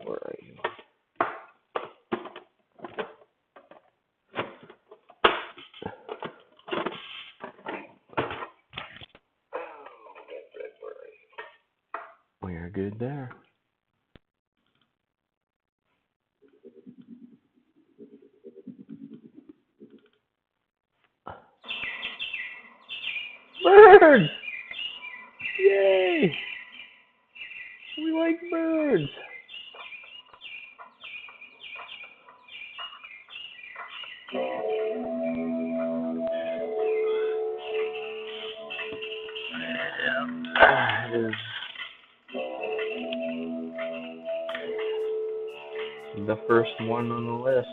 Where are you? We are good there. Birds! Yay! We like birds. It is the first one on the list.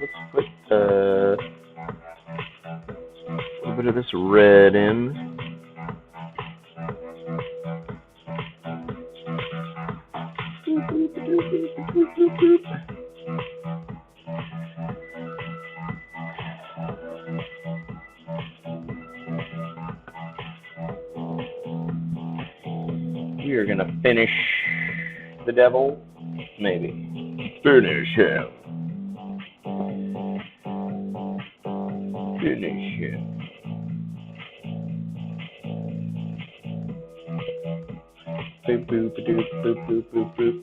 Let's put a little bit of this red in. We are going to finish the devil, maybe. Finish him. Finish him. Boop, boop, boop, boop, boop, boop, boop.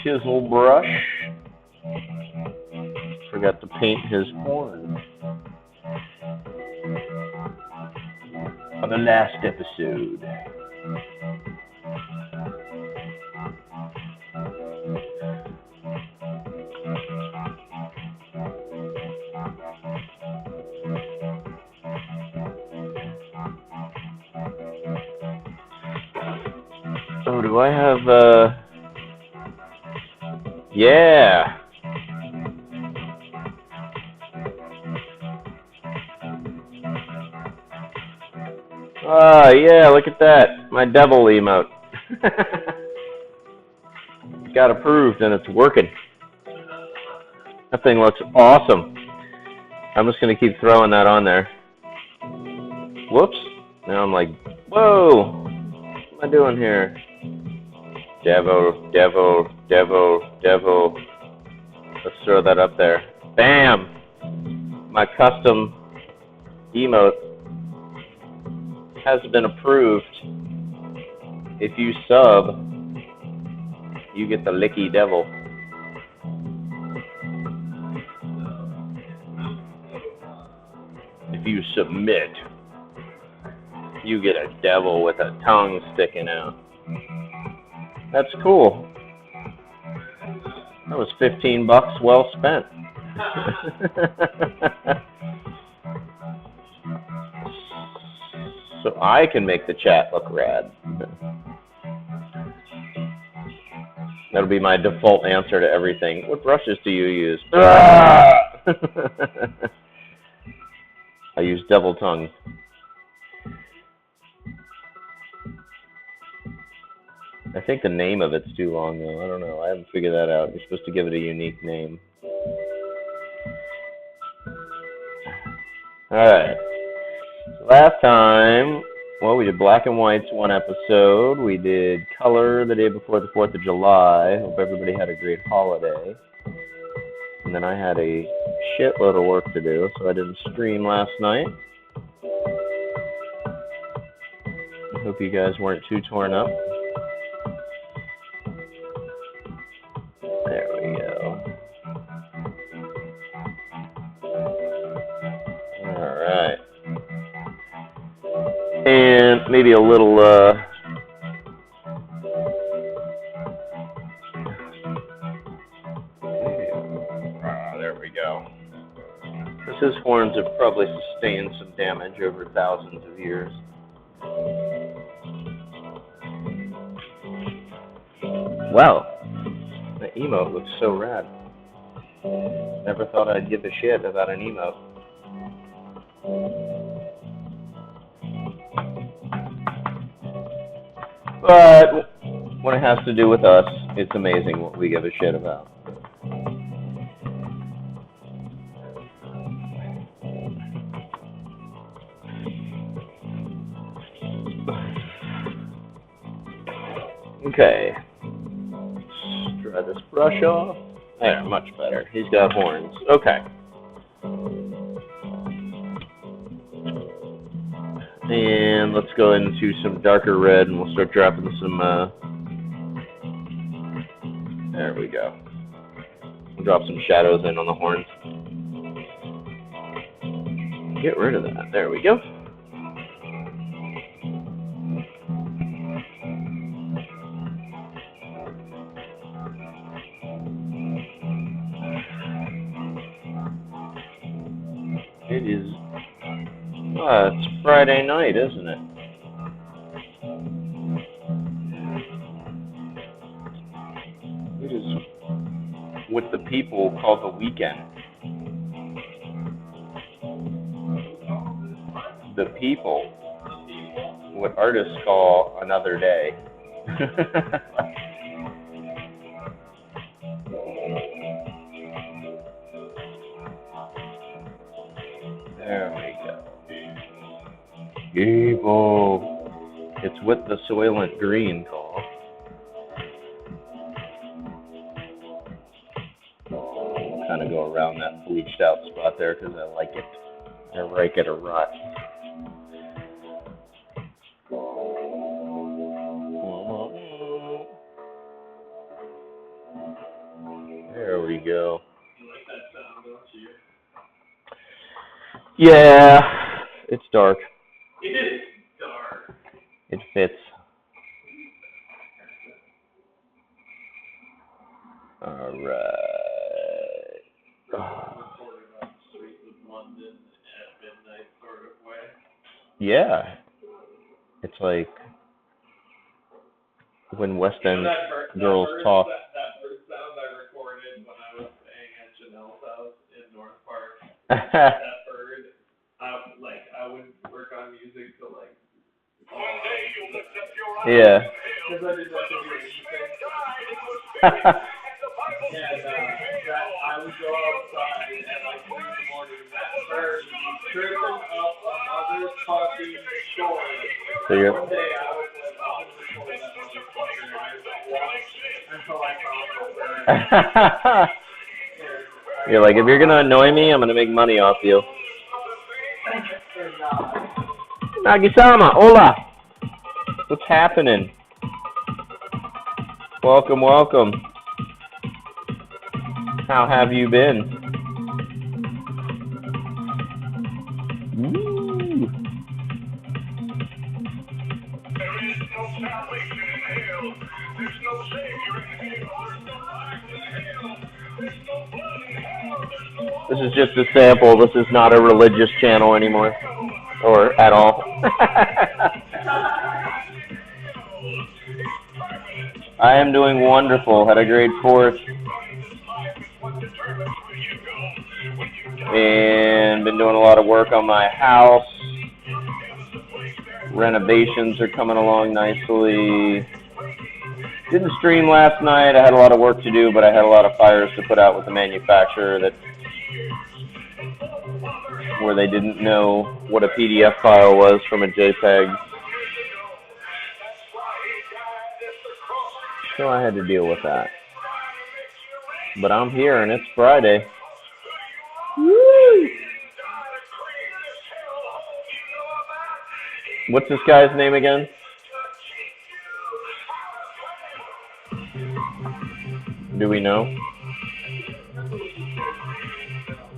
Chisel brush. Forgot to paint his horn on the last episode. Oh, do I have yeah. Yeah, look at that. My devil emote. Got approved and it's working. That thing looks awesome. I'm just going to keep throwing that on there. Whoops. Now I'm like, whoa. What am I doing here? Devil, devil, devil, devil. Let's throw that up there. Bam! My custom emote has been approved. If you sub, you get the licky devil. If you submit, you get a devil with a tongue sticking out. That's cool. That was $15 well spent. So I can make the chat look rad. That'll be my default answer to everything. What brushes do you use? I use devil tongue. I think the name of it's too long, though. I don't know. I haven't figured that out. You're supposed to give it a unique name. Alright. Last time, well, we did black and whites one episode. We did color the day before the 4th of July. Hope everybody had a great holiday. And then I had a shitload of work to do, so I didn't stream last night. I hope you guys weren't too torn up. There we go. Alright. And maybe a little, Because his horns have probably sustained some damage over thousands of years. Wow, the emote looks so rad. Never thought I'd give a shit about an emote. But when it has to do with us, it's amazing what we give a shit about. Okay, let's dry this brush off. There, much better. He's got horns. Okay. And let's go into some darker red, and we'll start dropping some, there we go. We'll drop some shadows in on the horns. Get rid of that. There we go. It is, it's Friday night, isn't it? It is what the people call the weekend. The people, what artists call another day. There we go. People. It's what the Soylent Green call. I'll kind of go around that bleached out spot there because I like it. I like it a lot. There we go. Yeah, it's dark. It is dark. It fits. Alright. Yeah. It's like when West End girls talk. That first sound I recorded when I was staying at Janelle's house in North Park. That bird, I would work on music to like. Yeah. Because I didn't know to do anything. And I would go outside at like 3 in the morning. That bird would be tripping up a mother's fucking shore. So you're. One day I was like, I'll just record that motherfucker. And I just watched until I found the bird. You're like, if you're gonna annoy me, I'm gonna make money off you. Nagi-sama, hola! What's happening? Welcome, welcome. How have you been? Woo! There is no salvation in hell. There's no savior in hell. There's no life in hell. There's no blood in hell. There's no. This is just a sample. This is not a religious channel anymore. Or at all. I am doing wonderful. Had a great 4th. And been doing a lot of work on my house. Renovations are coming along nicely. Didn't stream last night. I had a lot of work to do, but I had a lot of fires to put out with the manufacturer where they didn't know what a PDF file was from a JPEG. So I had to deal with that. But I'm here and it's Friday. Woo! What's this guy's name again? Do we know?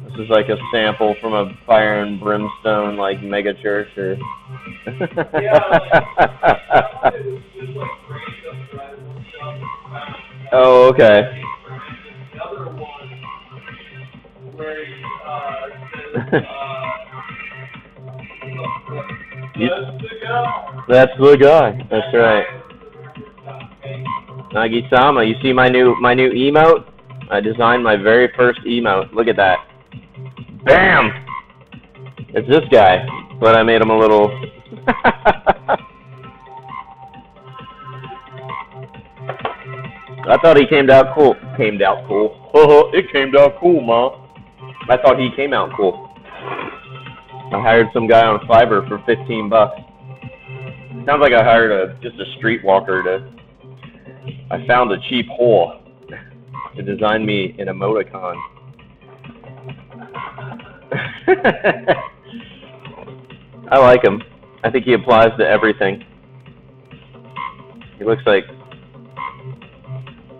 This is like a sample from a Fire and Brimstone, like, mega church, or... Oh, okay. The other one where he said That's the guy. That's right. Nagi-sama, you see my new emote? I designed my very first emote. Look at that. Bam! It's this guy, but I made him a little. I thought he came out cool. Came out cool. It came out cool, Ma. I thought he came out cool. I hired some guy on Fiverr for $15. Sounds like I hired just a streetwalker to. I found a cheap whore to design me an emoticon. I like him. I think he applies to everything. He looks like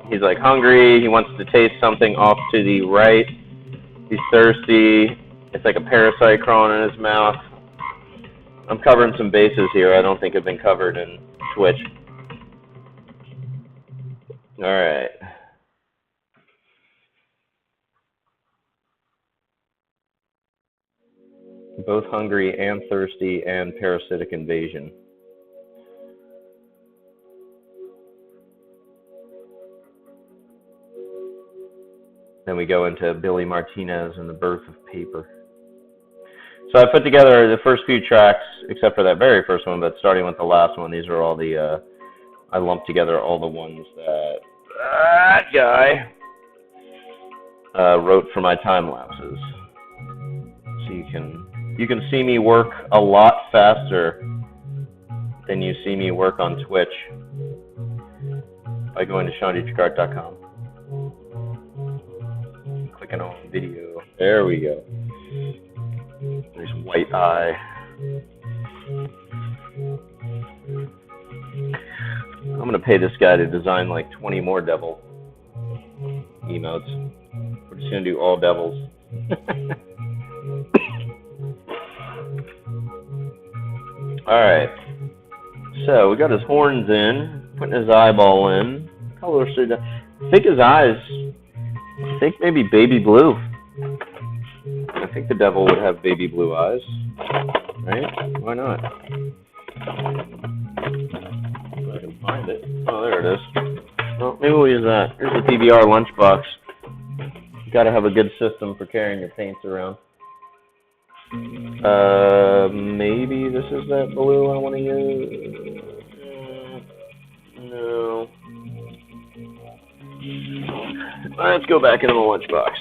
he's like hungry. He wants to taste something off to the right. He's thirsty. It's like a parasite crawling in his mouth. I'm covering some bases here I don't think have been covered in Twitch. All right. Both hungry and thirsty and parasitic invasion. Then we go into Billy Martinez and the birth of paper. So I put together the first few tracks, except for that very first one, but starting with the last one, these are all the, I lumped together all the ones that guy wrote for my time lapses. So you can see me work a lot faster than you see me work on Twitch by going to SeanDietrichArt.com. Clicking on video. There we go. There's white eye. I'm going to pay this guy to design like 20 more devil emotes. We're just going to do all devils. Alright. So, we got his horns in, putting his eyeball in. Color should I think his eyes, I think maybe baby blue. I think the devil would have baby blue eyes. Right? Why not? If I can find it. Oh, there it is. Well, maybe we'll use that. Here's the PBR lunchbox. You gotta have a good system for carrying your paints around. Maybe this is that blue I want to use. No. Let's go back into the lunchbox.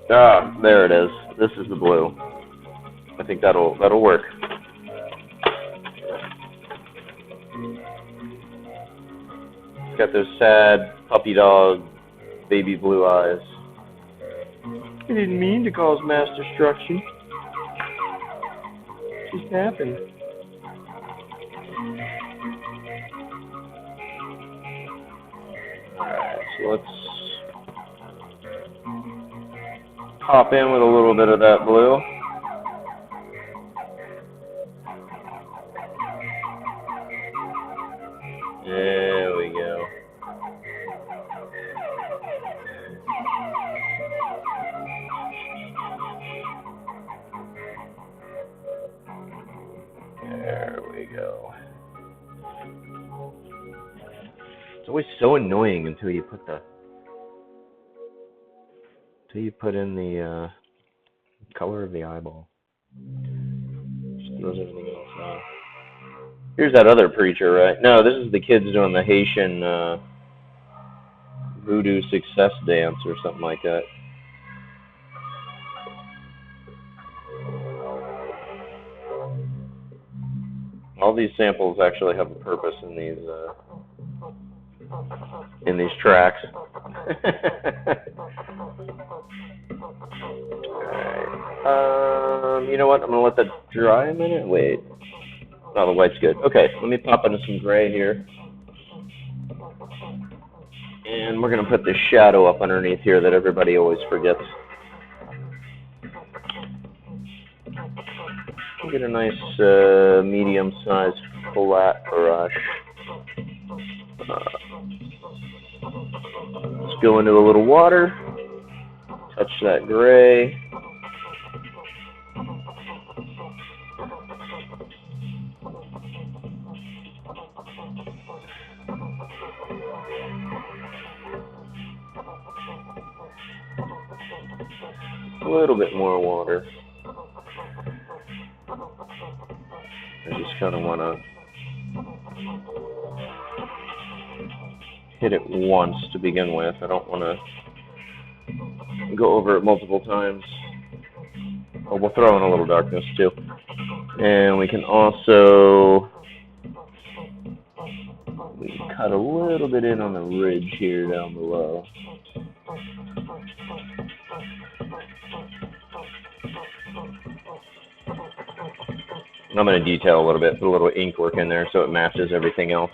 Ah, there it is. This is the blue. I think that'll work. It's got those sad puppy dog baby blue eyes. I didn't mean to cause mass destruction. It just happened. Alright, so let's pop in with a little bit of that blue. There we go. There we go. It's always so annoying until you put in the color of the eyeball. Just throws everything else off. Here's that other preacher, right? No, this is the kids doing the Haitian voodoo success dance or something like that. All these samples actually have a purpose in these tracks. Alright. You know what? I'm gonna let that dry a minute. Wait. Oh, the white's good. Okay, let me pop into some gray here. And we're gonna put this shadow up underneath here that everybody always forgets. Get a nice medium-sized flat brush. Let's go into a little water. Touch that gray. A little bit more water. I just kind of want to hit it once to begin with. I don't want to go over it multiple times. Oh, we'll throw in a little darkness too. And we can also cut a little bit in on the ridge here down below. I'm going to detail a little bit, put a little ink work in there so it matches everything else.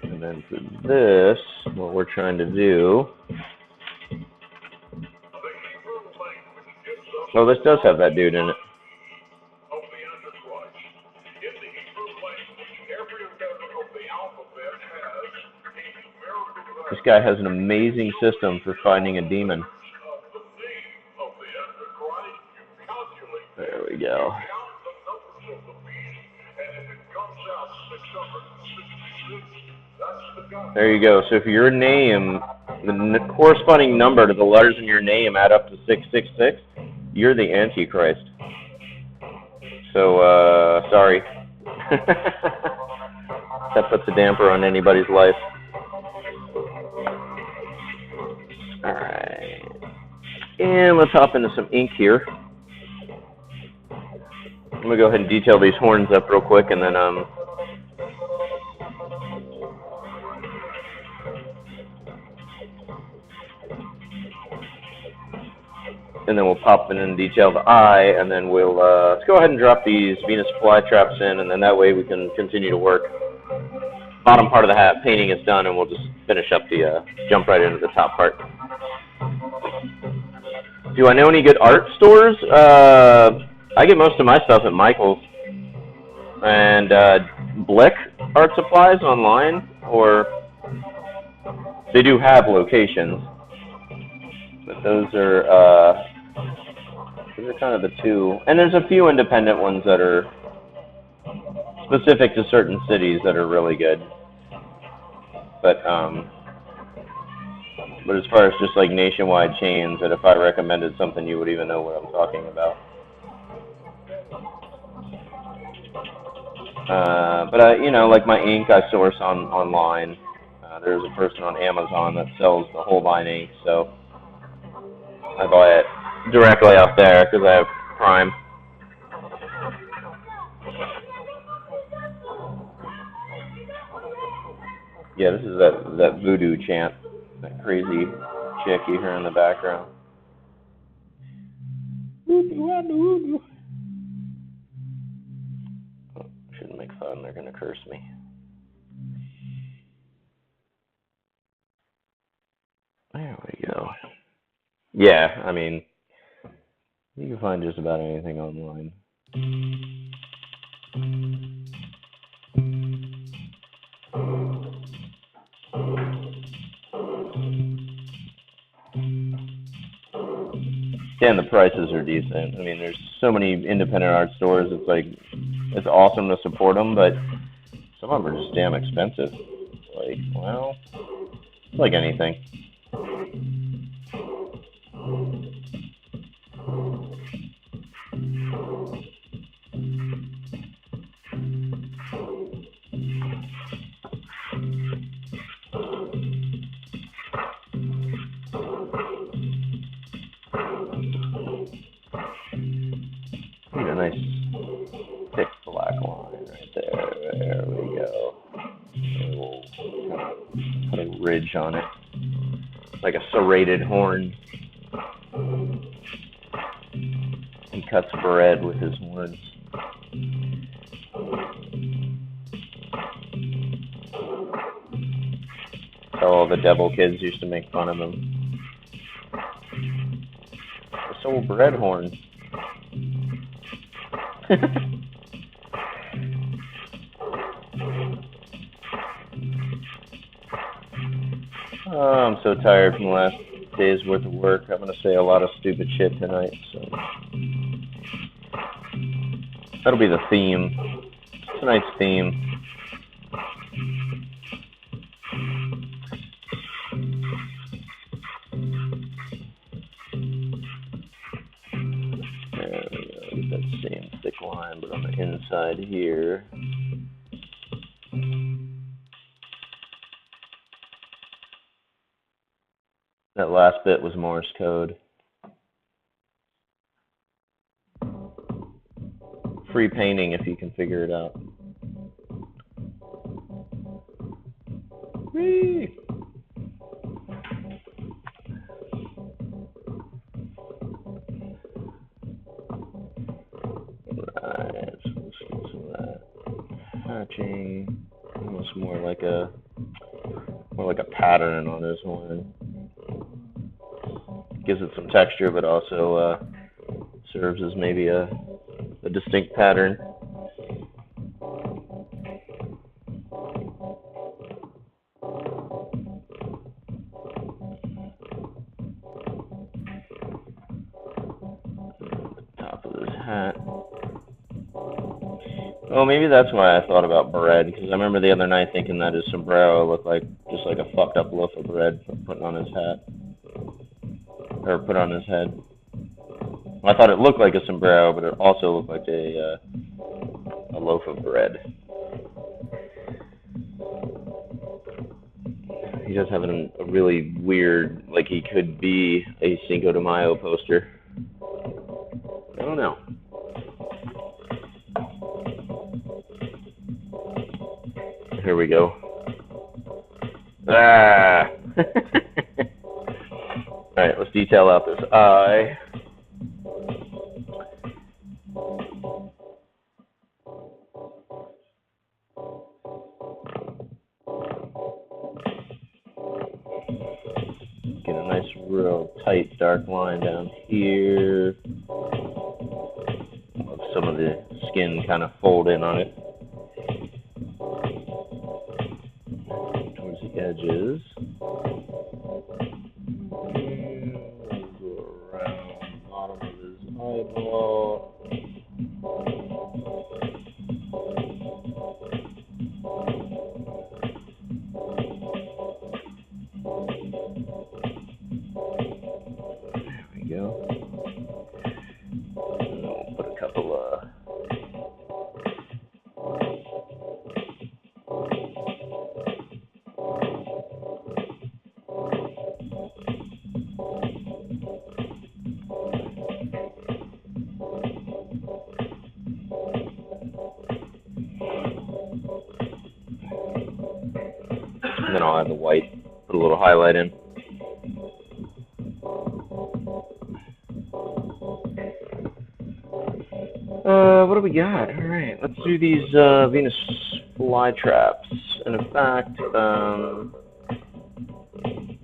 And then for this, what we're trying to do... Oh, this does have that dude in it. This guy has an amazing system for finding a demon. There we go. There you go. So if your name, the corresponding number to the letters in your name add up to 666, you're the Antichrist. So, sorry. That puts a damper on anybody's life. Alright. And let's hop into some ink here. I'm going to go ahead and detail these horns up real quick, and then, we'll pop in and detail the eye, and then we'll, let's go ahead and drop these Venus flytraps in, and then that way we can continue to work. Bottom part of the hat painting is done, and we'll just finish up the, jump right into the top part. Do I know any good art stores? I get most of my stuff at Michael's. And, Blick Art Supplies online, or they do have locations. But those are kind of the two. And there's a few independent ones that are specific to certain cities that are really good. But as far as just like nationwide chains, that if I recommended something, you would even know what I'm talking about. But you know, like my ink, I source online. There's a person on Amazon that sells the whole line ink, so I buy it directly off there because I have Prime. Yeah, this is that voodoo chant, that crazy chick you hear in the background. Voodoo. Oh, shouldn't make fun, they're gonna curse me. There we go. Yeah, I mean, you can find just about anything online. Yeah, and the prices are decent. I mean, there's so many independent art stores. It's like, it's awesome to support them, but some of them are just damn expensive. Like, well, it's like anything. Need a nice thick black line right there. There we go. And we'll put a ridge on it, like a serrated horn. He cuts bread with his horns. All the devil kids used to make fun of him. It's so bread horns. Oh, I'm so tired from the last day's worth of work. I'm going to say a lot of stupid shit tonight, so that'll be the theme. Tonight's theme. There we go. Get that same thick line, but on the inside here. That last bit was Morse code. Free painting if you can figure it out. Whee! Alright, so let's get some of that hatching. Almost more like a pattern on this one. Gives it some texture, but also serves as maybe a distinct pattern. Top of this hat. Oh, maybe that's why I thought about bread, because I remember the other night thinking that his sombrero looked like just like a fucked up loaf of bread putting on his hat. Or put on his head. I thought it looked like a sombrero, but it also looked like a loaf of bread. He does have a really weird, like he could be a Cinco de Mayo poster. I don't know. Here we go. Ah! Alright, let's detail out this eye. Get a nice, real tight, dark line down here. Some of the skin kind of fold in on it. Towards the edges. Eyeball. There we go. And we'll put a couple and then I'll add the white, put a little highlight in. What do we got? All right, let's do these Venus flytraps. And in fact,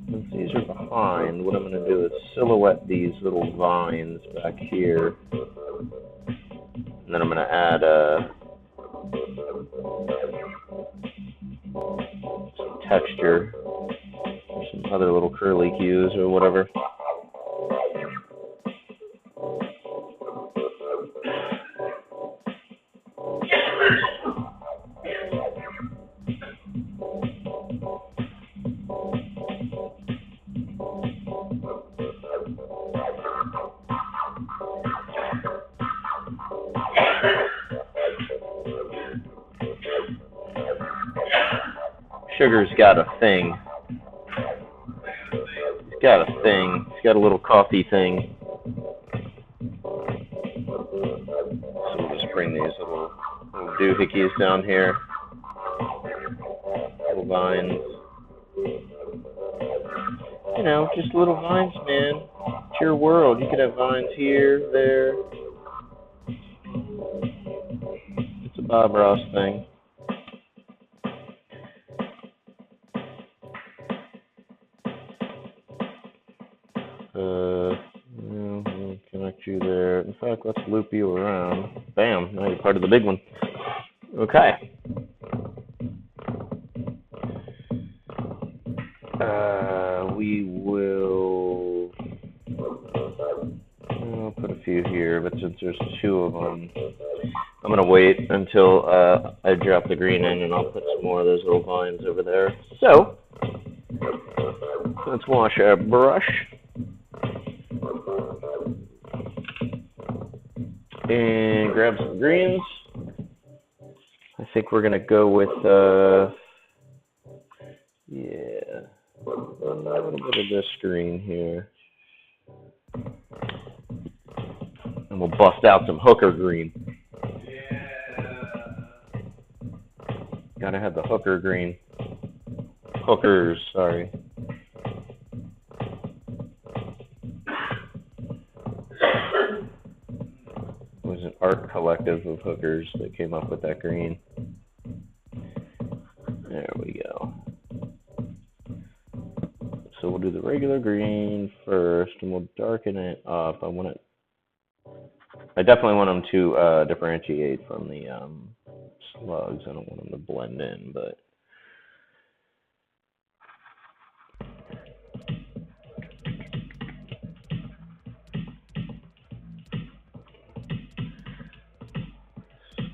since these are behind, what I'm going to do is silhouette these little vines back here. And then I'm going to add some texture, or some other little curly cues or whatever. Sugar's got a thing. He's got a thing. He's got a little coffee thing. So we'll just bring these little doohickeys down here. Little vines. You know, just little vines, man. It's your world. You could have vines here, there. It's a Bob Ross thing. We'll connect you there. In fact, let's loop you around. Bam, now you're part of the big one. Okay. We will few here, but since there's 2 of them, I'm going to wait until I drop the green in, and I'll put some more of those little vines over there. So, let's wash our brush. And grab some greens. I think we're going to go with, yeah, a little bit of this green here. And we'll bust out some hooker green. Yeah. Gotta have the hooker green. Hookers, sorry. It was an art collective of hookers that came up with that green. There we go. So we'll do the regular green first, and we'll darken it up. I definitely want them to differentiate from the slugs. I don't want them to blend in, but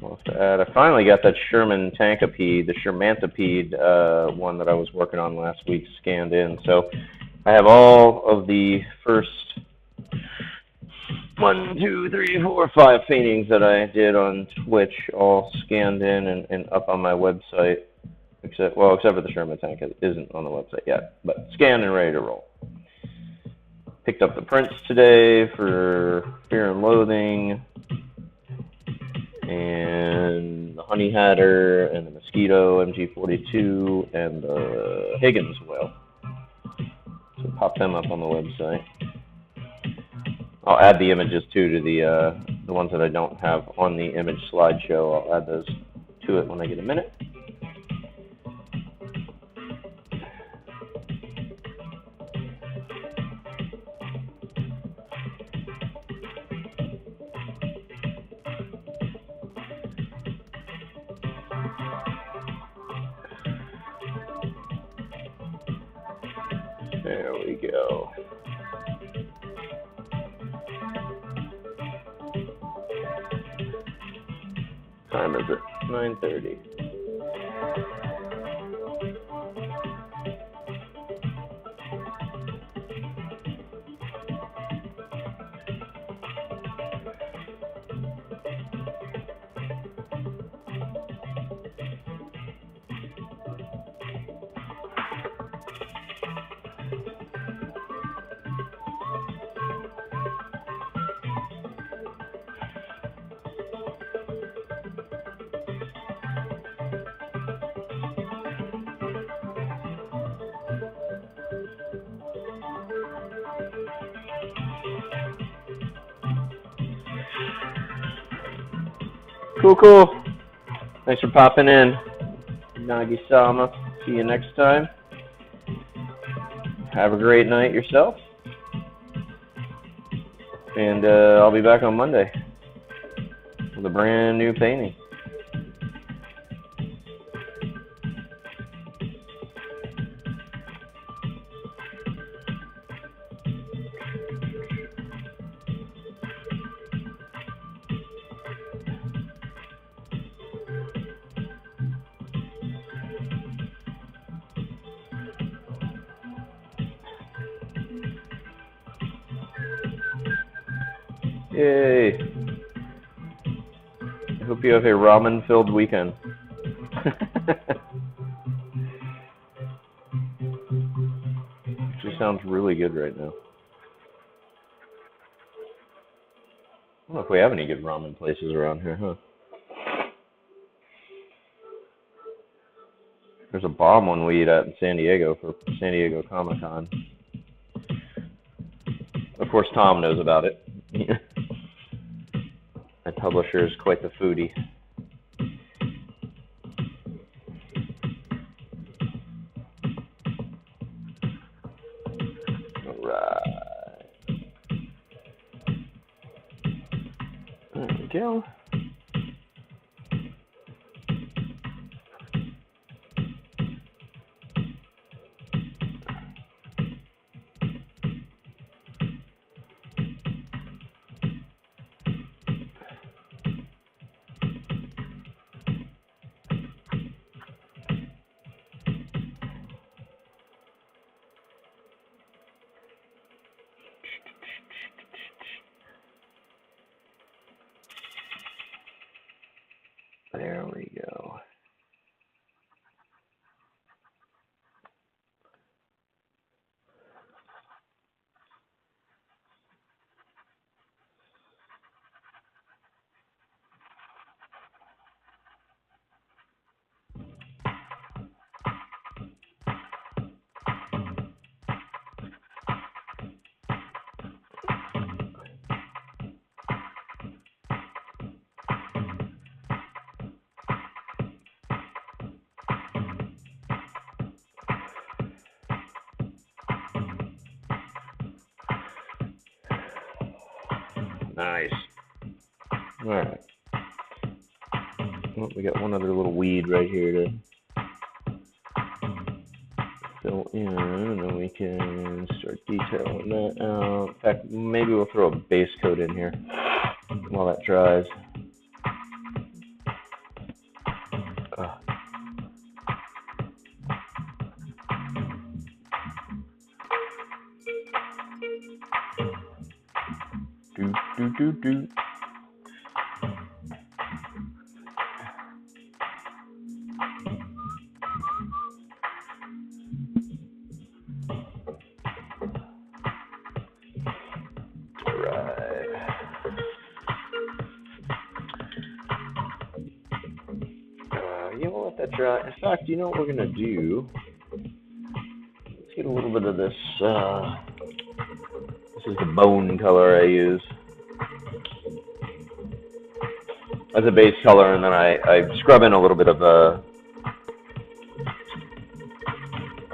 we'll have to add. I finally got that Sherman Tankipede, the Shermantipede one that I was working on last week, scanned in. So I have all of the first 1, 2, 3, 4, 5 paintings that I did on Twitch all scanned in and up on my website, except for the Sherman tank. It isn't on the website yet, but scanned and ready to roll. Picked up the prints today for Fear and Loathing, and the Honey Hatter, and the Mosquito MG42, and the Higgins whale. So pop them up on the website. I'll add the images too to the ones that I don't have on the image slideshow. I'll add those to it when I get a minute. There we go. Time is it? 9:30. Cool. Thanks for popping in. Nagi-sama. See you next time. Have a great night yourself. And I'll be back on Monday with a brand new painting. Yay! I hope you have a ramen-filled weekend. She sounds really good right now. I don't know if we have any good ramen places around here, huh? There's a bomb one we eat at in San Diego for San Diego Comic-Con. Of course, Tom knows about it. My publisher is quite the foodie. Alright. There we go. Nice. All right. Well, we got one other little weed right here to fill in, and then we can start detailing that out. In fact, maybe we'll throw a base coat in here while that dries. Do. You know, let that dry. In fact, you know what we're gonna do? Let's get a little bit of this. This is the bone color I use as a base color, and then I scrub in a little bit of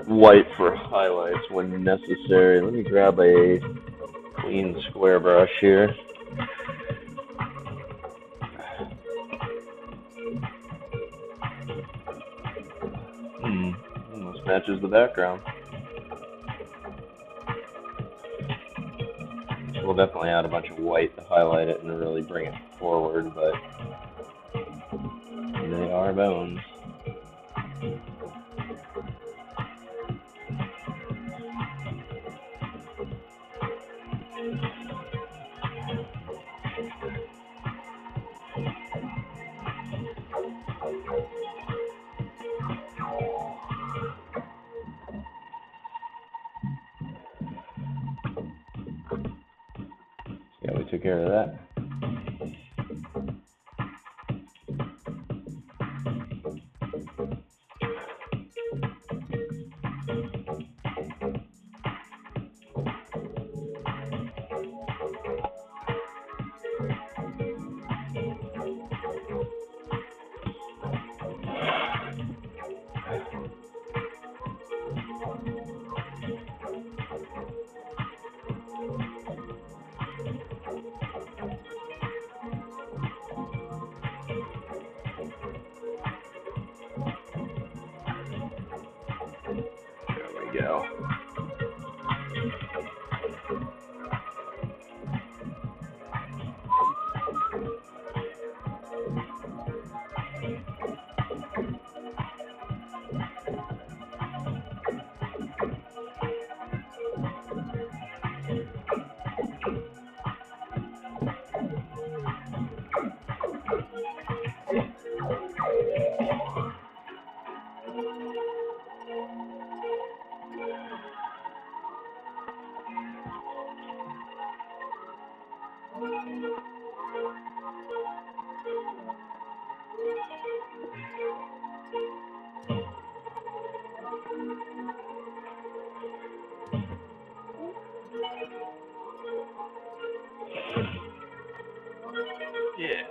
white for highlights when necessary. Let me grab a clean square brush here. Almost matches the background. We'll definitely add a bunch of white to highlight it and really bring it forward, but they are bones. Yeah, we took care of that. There we go. Yeah.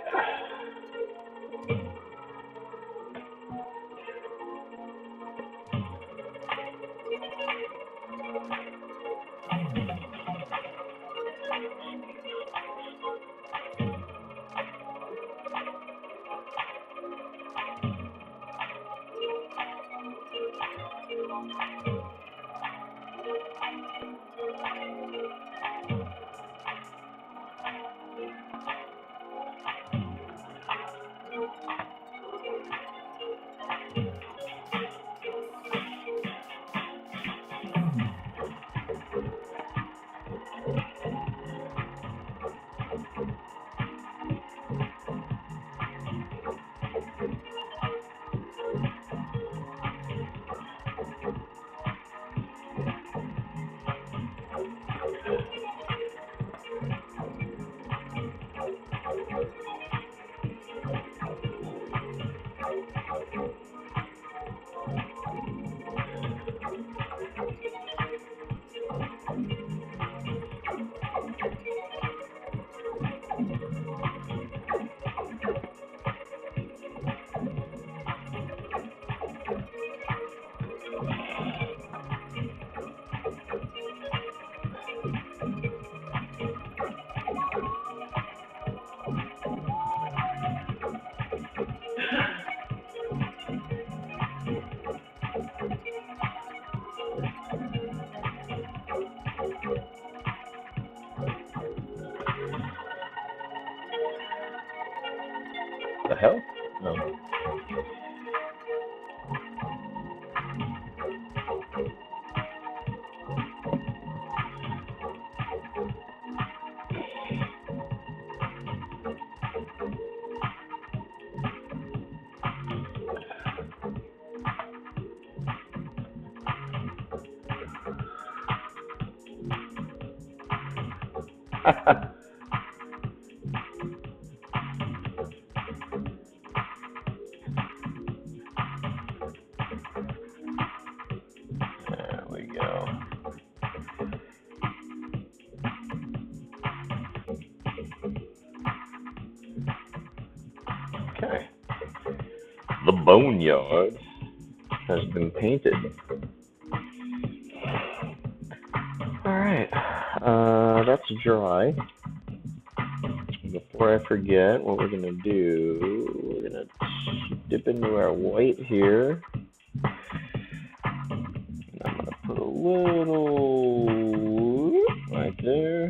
The hell? No. There we go. Okay. The boneyard has been painted. Alright. That's dry. Before I forget, what we're going to do, we're going to dip into our white here. And I'm going to put a little right there.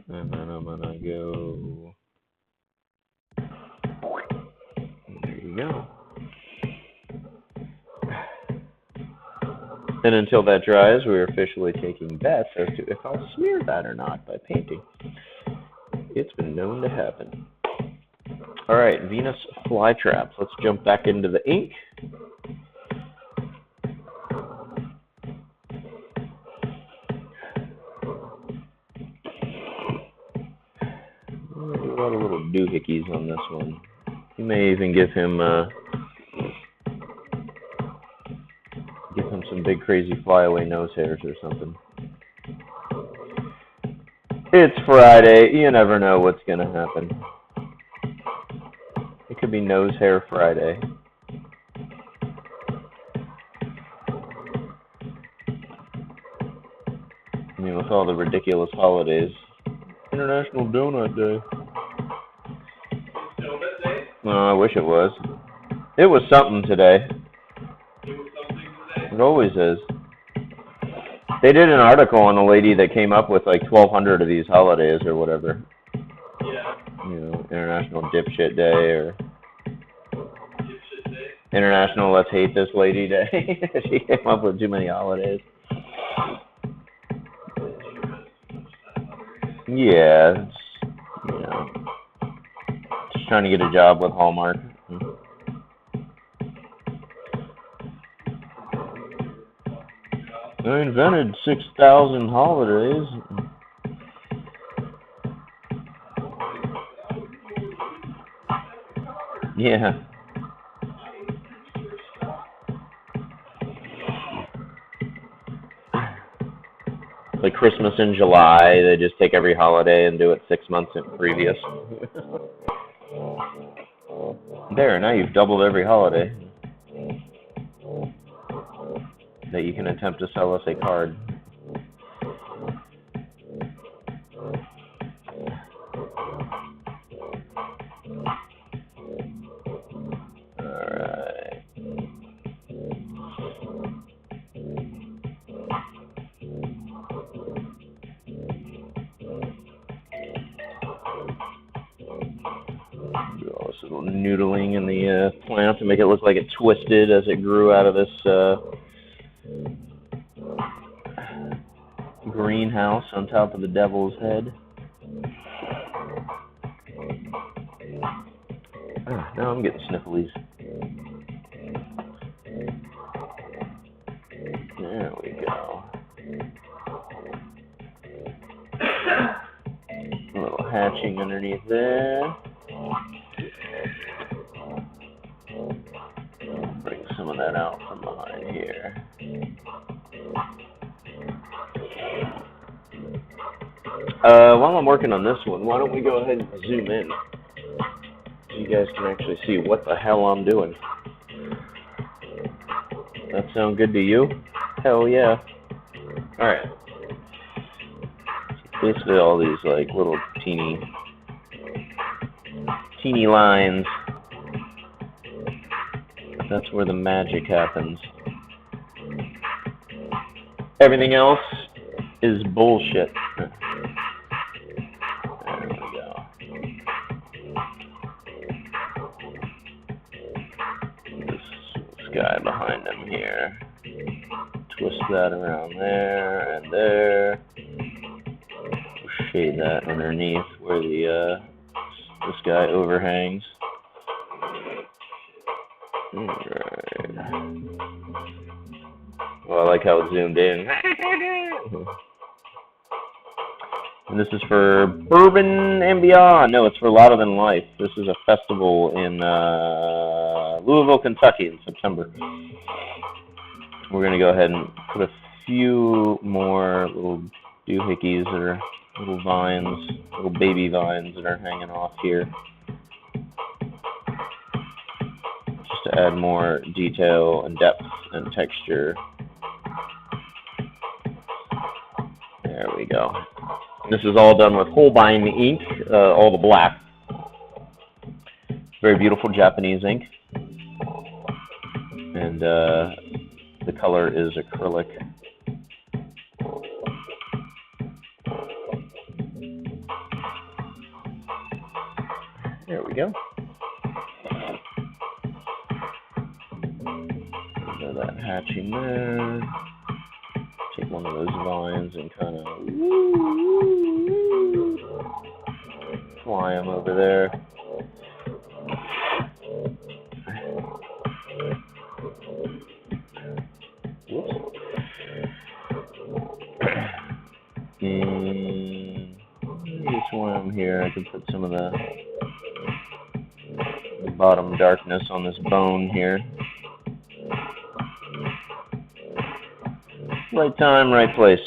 And then I'm going to go, there you go. And until that dries, we're officially taking bets as to if I'll smear that or not by painting. It's been known to happen. All right, Venus flytraps. Let's jump back into the ink. A lot of little doohickeys on this one. You may even give him some big crazy flyaway nose hairs or something. It's Friday. You never know what's going to happen. It could be nose hair Friday. I mean, with all the ridiculous holidays. International Donut Day. Donut Day? Oh, I wish it was. It was something today. It was something today? It always is. They did an article on a lady that came up with like 1,200 of these holidays or whatever. Yeah. You know, International Dipshit Day or Dipshit Day? International Let's Hate This Lady Day. She came up with too many holidays. Yeah, it's, you know, just trying to get a job with Hallmark. I invented 6,000 holidays. Yeah. Like Christmas in July, they just take every holiday and do it 6 months in previous. There, now you've doubled every holiday that you can attempt to sell us a card. Alright. Do all this little noodling in the plant to make it look like it twisted as it grew out of this greenhouse on top of the devil's head. Now I'm getting snifflies. There we go. A little hatching underneath there. Bring some of that out from behind here. While I'm working on this one, why don't we go ahead and zoom in so you guys can actually see what the hell I'm doing. That sound good to you? Hell yeah. Alright. Basically all these like little teeny lines. That's where the magic happens. Everything else is bullshit. guy behind him here. Twist that around there and there. We'll shade that underneath where the this guy overhangs. Alright. Well, I like how it zoomed in. And this is for Bourbon and Beyond. No, it's for Louder Than Life. This is a festival in Louisville, Kentucky in September. We're going to go ahead and put a few more little doohickeys that are little vines, little baby vines that are hanging off here. Just to add more detail and depth and texture. There we go. This is all done with Holbein ink, all the black. Very beautiful Japanese ink. And the color is acrylic. There we go. There's that hatching there. Take one of those vines and kind of fly them over there. Whoops. And this one here, I can put some of the bottom darkness on this bone here. Right time, right place.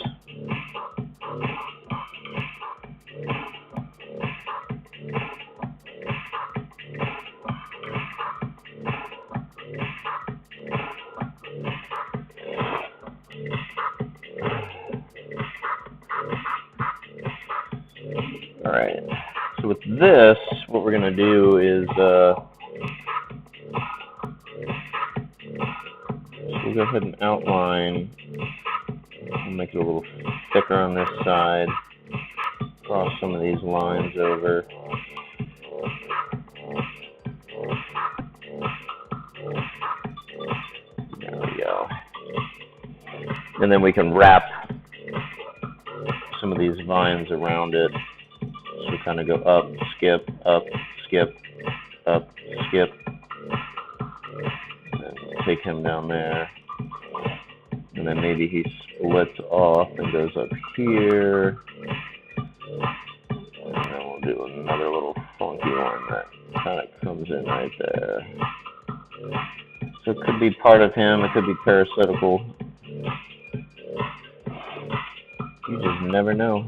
Alright, so with this, what we're going to do is we'll go ahead and outline. We'll make it a little thicker on this side. Cross some of these lines over. There we go. And then we can wrap some of these vines around it. So we kind of go up, skip, up, skip, up, skip. And take him down there. And then maybe he splits off and goes up here. And then we'll do another little funky one that kind of comes in right there. So it could be part of him, it could be parasitical. You just never know.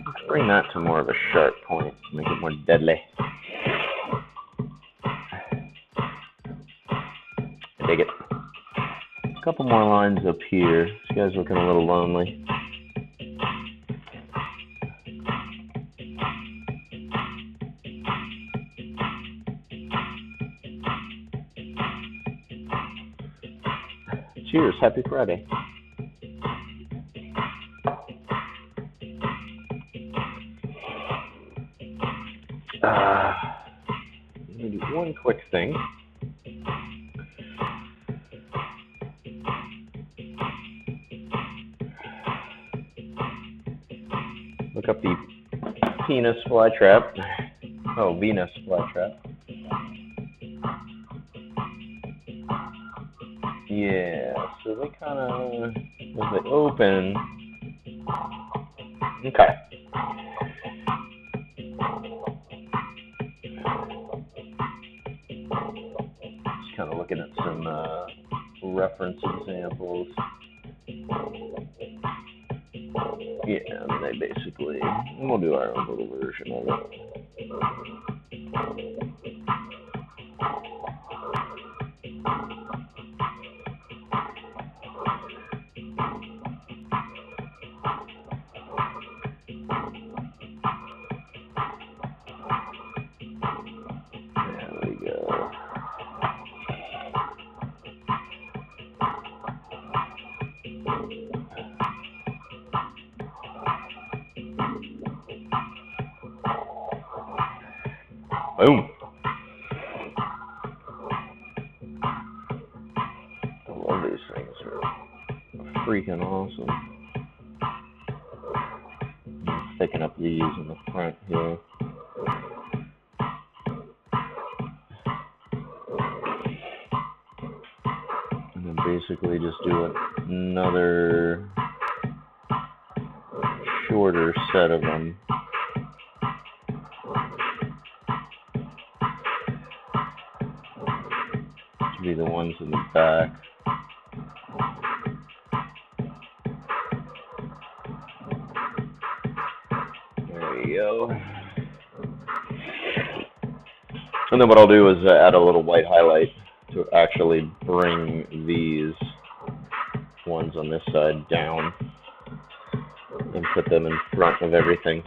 Let's bring that to more of a sharp point, make it more deadly. I dig it. A couple more lines up here. This guy's looking a little lonely. Cheers, happy Friday. Maybe one quick thing. Look up the penis flytrap. Oh, Venus flytrap. Yeah, so they kind of, as they open, okay. Just kind of looking at some reference examples. Yeah, and they basically, we'll do our own little version of it. There we go. Boom. I love these things. They're freaking awesome. Thicken up these in the front here. And then basically just do another shorter set of them. To be the ones in the back. There you go. And then what I'll do is add a little white highlight to actually bring these ones on this side down and put them in front of everything.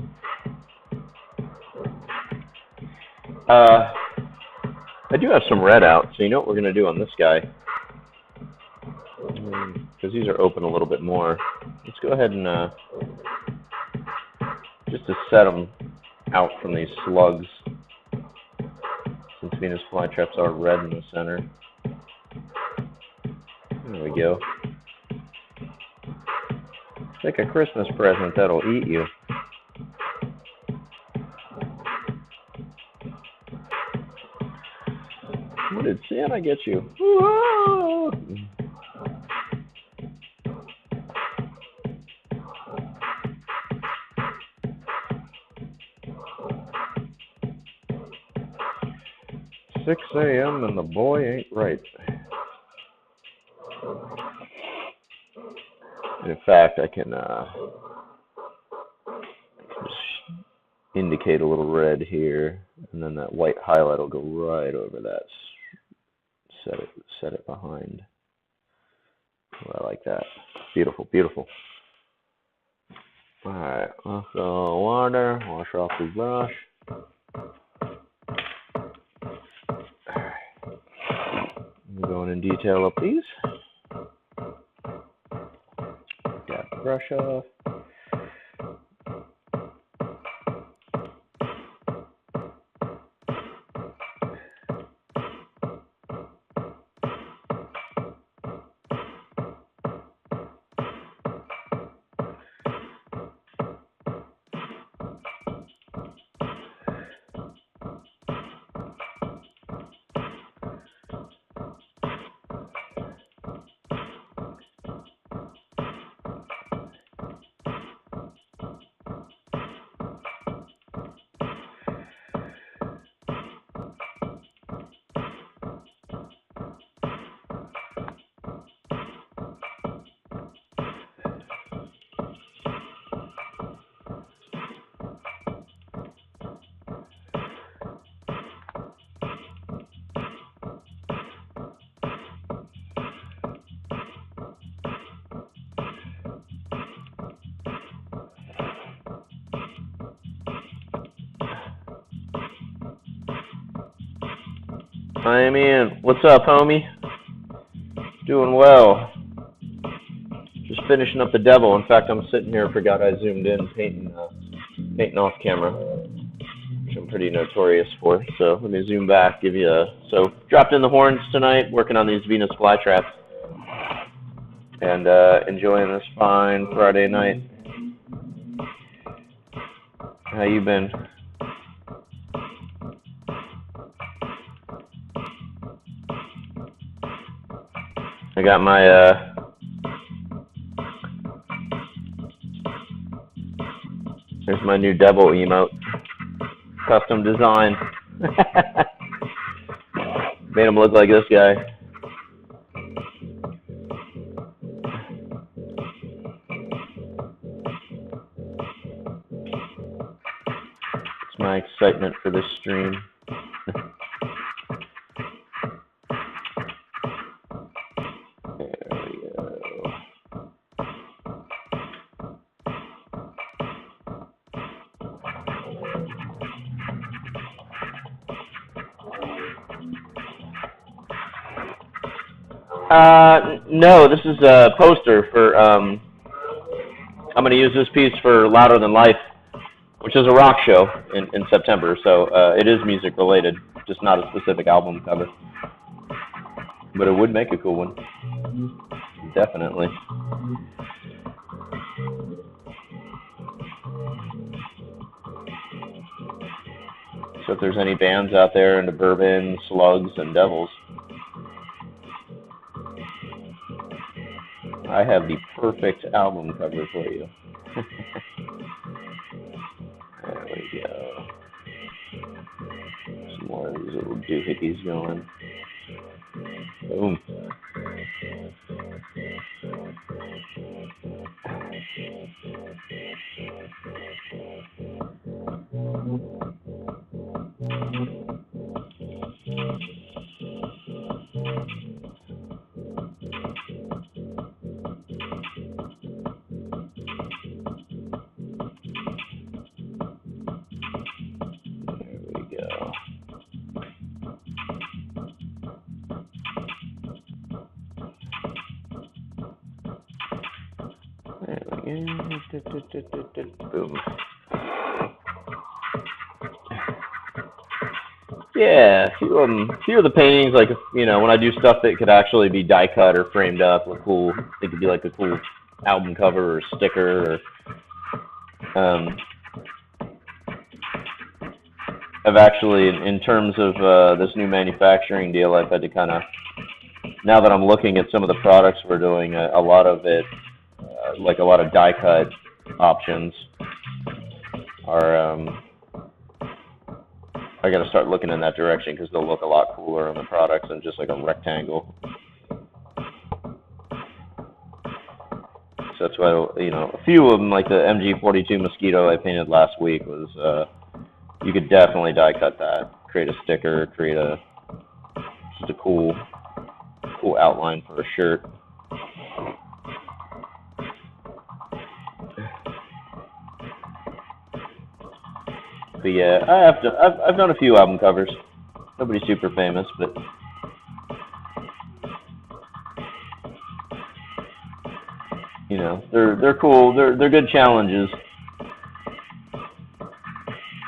I do have some red out, so you know what we're going to do on this guy? Because these are open a little bit more. Let's go ahead and just to set them out from these slugs. Since Venus flytraps are red in the center. There we go. It's like a Christmas present that'll eat you. What did Santa get you? Whoa! 6 a.m. and the boy ain't right. And in fact, I can just indicate a little red here, and then that white highlight will go right over that. Set it behind. Oh, I like that. Beautiful, beautiful. All right, off the water, wash off the brush. We're going in detail up these. Got the brush off. I'm in. What's up, homie? Doing well. Just finishing up the devil. In fact, I'm sitting here, forgot I zoomed in, painting off camera, which I'm pretty notorious for. So let me zoom back, give you a... So dropped in the horns tonight, working on these Venus flytraps. And enjoying this fine Friday night. How you been? I got my there's my new devil emote, custom design. Made him look like this guy. It's my excitement for this stream. No, this is a poster for, I'm going to use this piece for Louder Than Life which is a rock show in September. So it is music related, just not a specific album cover. But it would make a cool one. Definitely. So if there's any bands out there into bourbon, slugs, and devils, I have the perfect album cover for you. There we go. Some more of these little doohickeys going. Boom. Boom. Yeah, a few of the paintings, like, you know, when I do stuff that could actually be die cut or framed up, look cool. It could be like a cool album cover or sticker. Or, I've actually, in terms of this new manufacturing deal, I've had to kind of, now that I'm looking at some of the products we're doing, a lot of it, like a lot of die cut options are, I got to start looking in that direction because they'll look a lot cooler on the products than just like a rectangle. So that's why, you know, a few of them, like the MG42 Mosquito I painted last week, was, you could definitely die cut that, create a sticker, create just a cool outline for a shirt. But yeah, I've done a few album covers. Nobody's super famous, but you know, they're cool. They're good challenges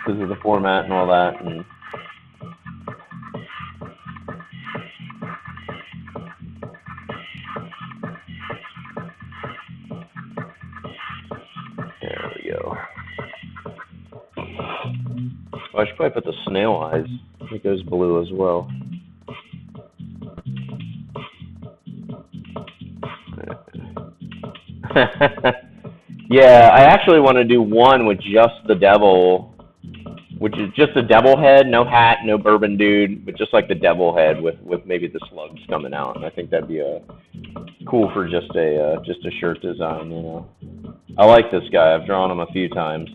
because of the format and all that. And there we go. Oh, I should probably put the snail eyes. It goes blue as well. Yeah, I actually want to do one with just the devil, which is just a devil head, no hat, no bourbon dude, but just like the devil head with maybe the slugs coming out. And I think that'd be cool for just a shirt design, you know. I like this guy. I've drawn him a few times.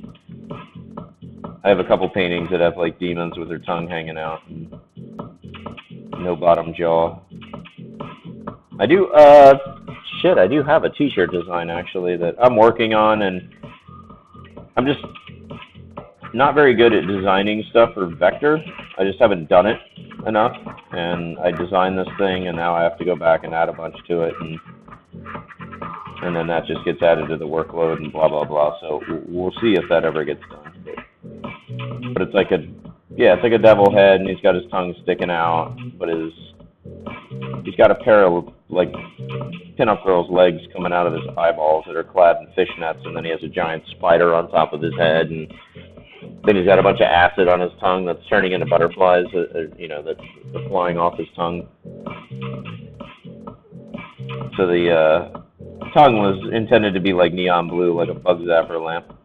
I have a couple paintings that have like demons with their tongue hanging out and no bottom jaw. I do I do have a t-shirt design actually that I'm working on, and I'm just not very good at designing stuff for vector. I just haven't done it enough, and I designed this thing and now I have to go back and add a bunch to it, and then that just gets added to the workload and blah blah blah. So we'll see if that ever gets done. But it's like it's like a devil head, and he's got his tongue sticking out, but he's got a pair of like pinup girl's legs coming out of his eyeballs that are clad in fishnets, and then he has a giant spider on top of his head, and then he's got a bunch of acid on his tongue that's turning into butterflies, you know, that's flying off his tongue. So the tongue was intended to be like neon blue, like a bug zapper lamp.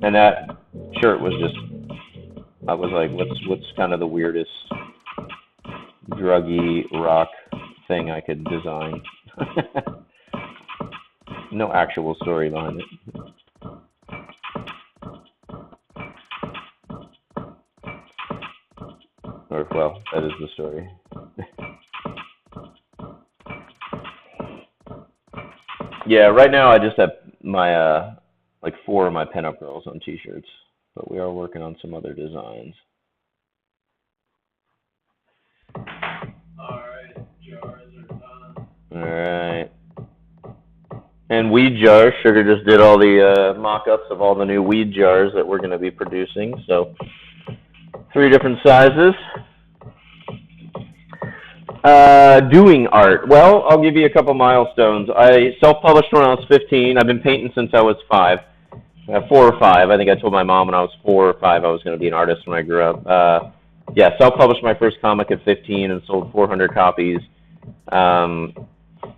And that shirt was just, I was like, what's kind of the weirdest druggy rock thing I could design? No actual story behind it. Or, well, that is the story. Yeah, right now I just have my, like 4 of my pinup girls on t-shirts, but we are working on some other designs. Alright, jars are done. Alright. And weed jars. Sugar just did all the mock-ups of all the new weed jars that we're going to be producing. So 3 different sizes. Doing art. Well, I'll give you a couple milestones. I self-published when I was 15. I've been painting since I was 5. 4 or 5. I think I told my mom when I was 4 or 5 I was going to be an artist when I grew up. Yeah, self-published my first comic at 15 and sold 400 copies.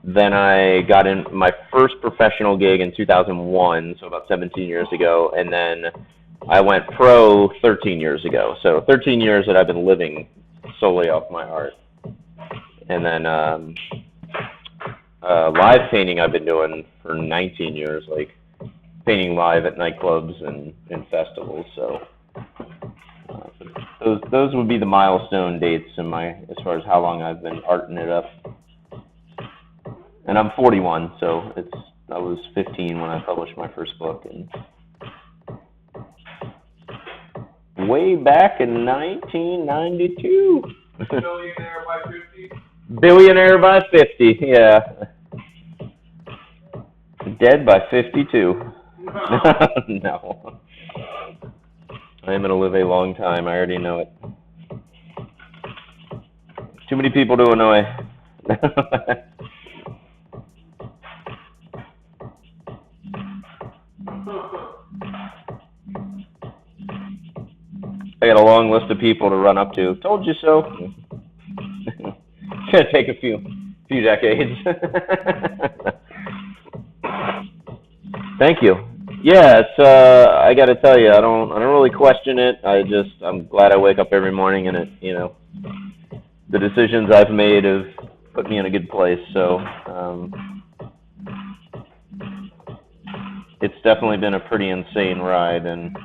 Then I got in my first professional gig in 2001, so about 17 years ago, and then I went pro 13 years ago. So 13 years that I've been living solely off my art. And then live painting I've been doing for 19 years, like painting live at nightclubs and festivals. So those would be the milestone dates in my, as far as how long I've been arting it up. And I'm 41, so I was 15 when I published my first book, and way back in 1992. Billionaire by 50? Billionaire by 50, yeah. Dead by 52. No. I am going to live a long time. I already know it. Too many people to annoy. I got a long list of people to run up to. Told you so. It's gonna take a few decades. Thank you. Yeah, it's I got to tell you, I don't really question it. I'm glad I wake up every morning and the decisions I've made have put me in a good place. So it's definitely been a pretty insane ride, and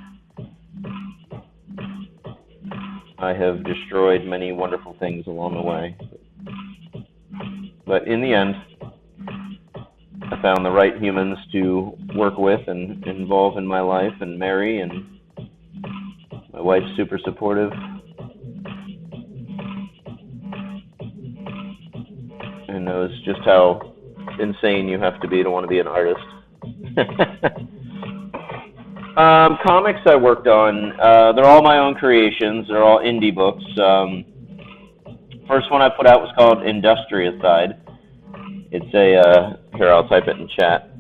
I have destroyed many wonderful things along the way. But in the end, I found the right humans to work with and involve in my life and marry, and my wife's super supportive. And knows just how insane you have to want to be an artist. Comics I worked on, they're all my own creations. They're all indie books. First one I put out was called Industriocide. It's here, I'll type it in chat.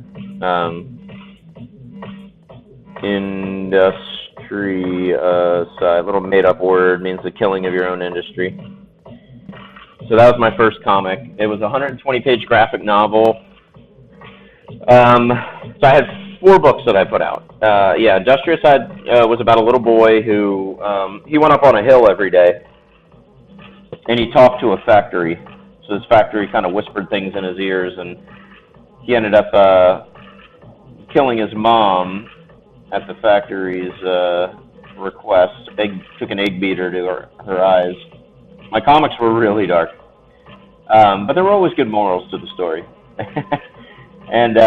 Industriocide, little made-up word, means the killing of your own industry. So that was my first comic. It was a 120-page graphic novel. So I had 4 books that I put out. Yeah, Industriocide was about a little boy who he went up on a hill every day, and he talked to a factory. So this factory kind of whispered things in his ears, and he ended up killing his mom at the factory's request. Took an egg beater to her eyes. My comics were really dark, but there were always good morals to the story. And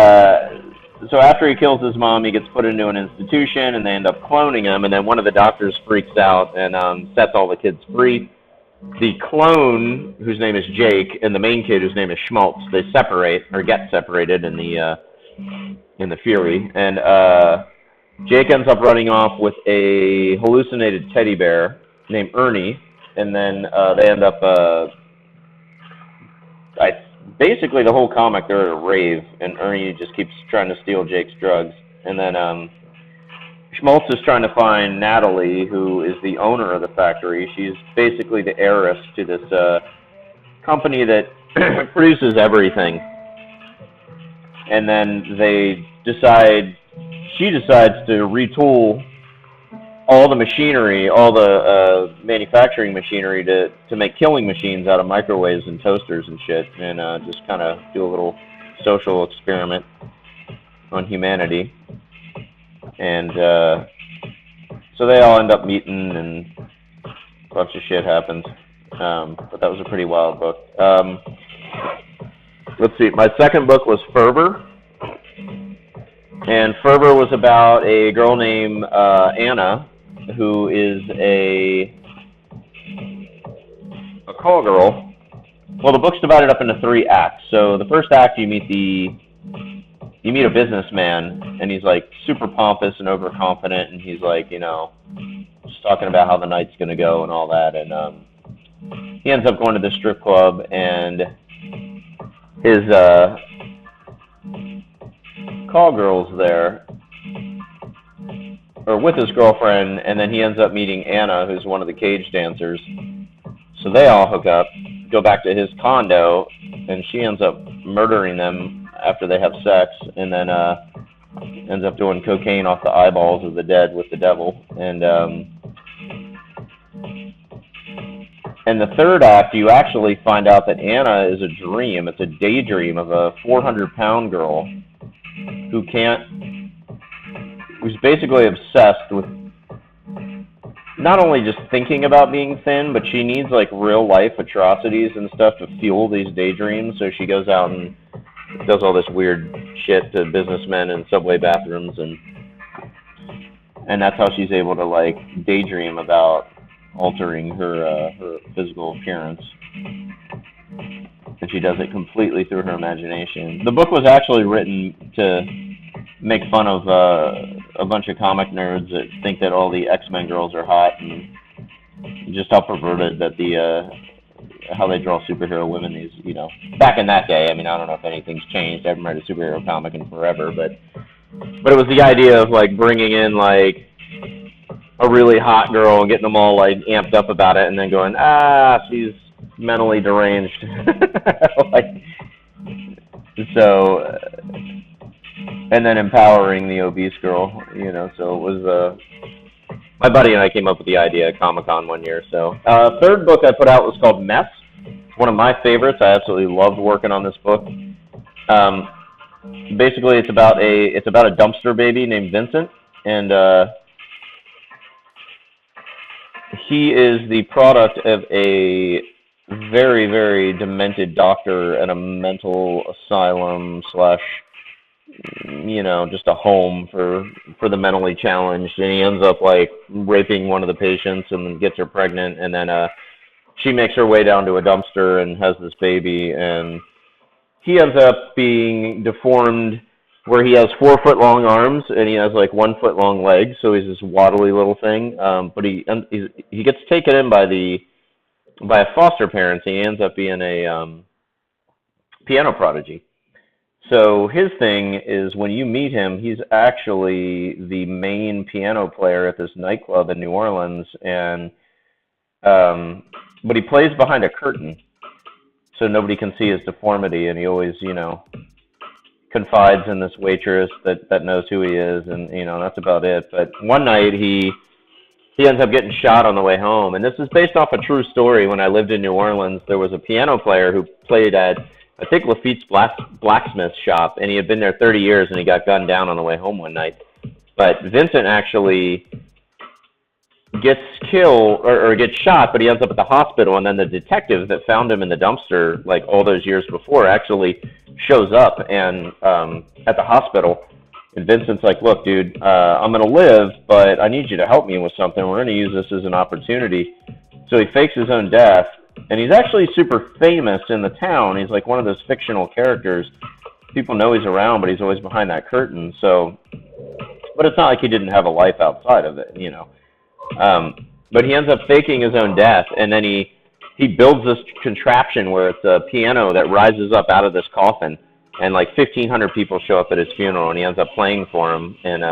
so after he kills his mom, he gets put into an institution, and they end up cloning him, and then one of the doctors freaks out and sets all the kids free. The clone, whose name is Jake, and the main kid, whose name is Schmaltz, they separate, or get separated in the Fury, and Jake ends up running off with a hallucinated teddy bear named Ernie, and then they end up, basically the whole comic, they're at a rave, and Ernie just keeps trying to steal Jake's drugs, and then Schmaltz is trying to find Natalie, who is the owner of the factory. She's basically the heiress to this company that produces everything. And then she decides to retool all the machinery, all the manufacturing machinery to make killing machines out of microwaves and toasters and shit, and just kind of do a little social experiment on humanity. And so they all end up meeting, and a bunch of shit happens. But that was a pretty wild book. Let's see, my second book was Fervor. And Fervor was about a girl named Anna, who is a call girl. Well, the book's divided up into 3 acts. So the first act, you meet you meet a businessman, and he's like super pompous and overconfident, and he's like, just talking about how the night's gonna go and all that, and he ends up going to the strip club, and his call girl's there, or with his girlfriend, and then he ends up meeting Anna, who's one of the cage dancers. So they all hook up, go back to his condo, and she ends up murdering them after they have sex, and then ends up doing cocaine off the eyeballs of the dead with the devil. And the third act, you actually find out that Anna is a dream. It's a daydream of a 400-pound girl who's basically obsessed with not only just thinking about being thin, but she needs like real life atrocities and stuff to fuel these daydreams. So she goes out and does all this weird shit to businessmen in subway bathrooms, and that's how she's able to like daydream about altering her physical appearance. And she does it completely through her imagination. The book was actually written to make fun of a bunch of comic nerds that think that all the X-Men girls are hot, and just how perverted that how they draw superhero women is, back in that day. I mean, I don't know if anything's changed. I haven't read a superhero comic in forever, but it was the idea of like bringing in like a really hot girl and getting them all like amped up about it, and then going, she's mentally deranged. And then empowering the obese girl, so it was, my buddy and I came up with the idea at Comic-Con one year. So, third book I put out was called Mess. It's one of my favorites. I absolutely loved working on this book. Basically, it's about a dumpster baby named Vincent, and he is the product of a very, very demented doctor at a mental asylum / just a home for the mentally challenged, and he ends up like raping one of the patients and gets her pregnant, and then she makes her way down to a dumpster and has this baby, and he ends up being deformed where he has 4-foot-long arms and he has like 1-foot-long legs, so he's this waddly little thing. But he gets taken in by a foster parent, and he ends up being a piano prodigy. So his thing is, when you meet him, he's actually the main piano player at this nightclub in New Orleans, and but he plays behind a curtain, so nobody can see his deformity, and he always, confides in this waitress that knows who he is, and that's about it. But one night he ends up getting shot on the way home, and this is based off a true story. When I lived in New Orleans, there was a piano player who played at, I think, Lafitte's blacksmith shop, and he had been there 30 years, and he got gunned down on the way home one night. But Vincent actually gets killed or gets shot, but he ends up at the hospital, and then the detective that found him in the dumpster like all those years before actually shows up and at the hospital, and Vincent's like, look, dude, I'm gonna live, but I need you to help me with something. We're gonna use this as an opportunity. So he fakes his own death, and he's actually super famous in the town. He's like one of those fictional characters. People know he's around, but he's always behind that curtain. So, but it's not like he didn't have a life outside of it, But he ends up faking his own death, and then he builds this contraption where it's a piano that rises up out of this coffin, and like 1,500 people show up at his funeral, and he ends up playing for him, and